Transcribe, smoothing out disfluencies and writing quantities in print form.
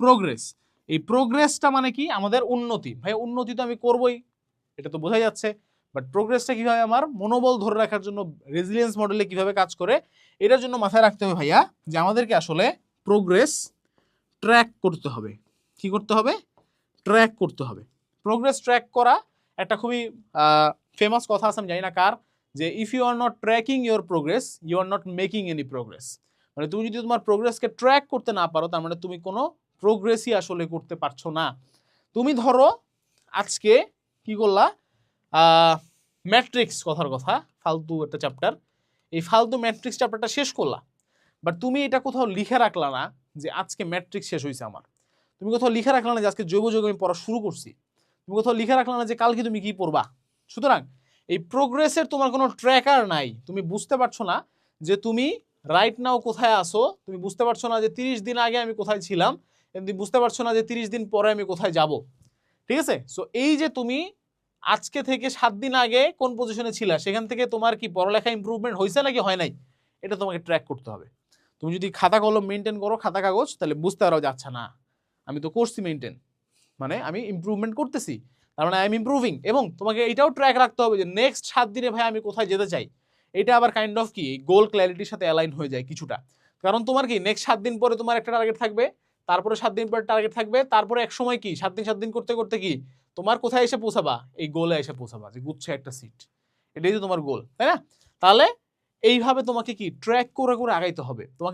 Progress. এই প্রোগ্রেসটা মানে কি? আমাদের উন্নতি। ভাই উন্নতি তো আমি করবই, এটা তো বোঝাই যাচ্ছে। বাট প্রোগ্রেসটা কিভাবে আমার মনোবল ধরে রাখার জন্য, রেজিলিয়েন্স মডেলে কিভাবে কাজ করে, এটার জন্য মাথায় রাখতে হবে ভাইয়া যে আমাদেরকে আসলে প্রোগ্রেস ট্র্যাক করতে হবে। কি করতে হবে? ট্র্যাক করতে হবে। প্রোগ্রেস ট্র্যাক করা একটা খুবই ফেমাস কথা আছে, আমি জানি না কার, যে if you are not tracking your progress you are not making any progress. মানে তুমি যদি তোমার প্রোগ্রেসকে ট্র্যাক করতে না পারো, তার মানে তুমি কোনো প্রোগ্রেসই আসলে করতে পারছো না। তুমি ধরো আজকে কি করলা, ম্যাট্রিক্স কথার কথা, ফালতু একটা চ্যাপ্টার, এই ফালতু ম্যাট্রিক্স চ্যাপ্টারটা শেষ করলা, বাট তুমি এটা কোথাও লিখে রাখলা না যে আজকে ম্যাট্রিক্স শেষ হয়েছে আমার। তুমি কোথাও লিখে রাখলা না যে আজকে জৈব যৌগ আমি পড়া শুরু করছি। তুমি কোথাও লিখে রাখলা না যে কালকে তুমি কি পড়বা। সুতরাং এই প্রোগ্রেসের তোমার কোনো ট্র্যাকার নাই। তুমি বুঝতে পারছো না যে তুমি রাইট নাও কোথায় আসো, তুমি বুঝতে পারছো না যে 30 দিন আগে আমি কোথায় ছিলাম, তুমি বুঝতে পারছো না যে 30 দিন পরে আমি কোথায় যাব। ঠিক আছে? সো এই যে তুমি আজকে থেকে 7 দিন আগে কোন পজিশনে ছিলা, সেখান থেকে তোমার কি পড়ালেখা ইমপ্রুভমেন্ট হয়েছে নাকি হয় নাই, এটা তোমাকে ট্র্যাক করতে হবে। তুমি যদি খাতা কলম মেনটেন করো, খাতা কাগজ, তাহলে বুঝতে পারো যে আচ্ছা না, আমি তো করছি মেনটেন, মানে আমি ইমপ্রুভমেন্ট করতেছি, তার মানে আই এম ইমপ্রুভিং। এবং তোমাকে এটাও ট্র্যাক রাখতে হবে যে নেক্সট 7 দিনে ভাই আমি কোথায় যেতে চাই। এটা আবার কাইন্ড অফ কি গোল ক্ল্যারিটির সাথে অ্যালাইন হয়ে যায় কিছুটা। কারণ তোমার কি নেক্সট 7 দিন পরে তোমার একটা টার্গেট থাকবে, তারপরে 7 দিন পরে টার্গেট থাকবে, তারপরে এক সময় কি 7 দিন করতে করতে কি তোমার কোথায় এসে পৌঁছাবা, এই গোলে এসে পৌঁছাবা যে গুচ্ছে একটা সিট। এটাই তো তোমার গোল, তাই না? তাহলে এইভাবে তোমাকে কি ট্র্যাক করে করে আগাইতে হবে তোমাকে।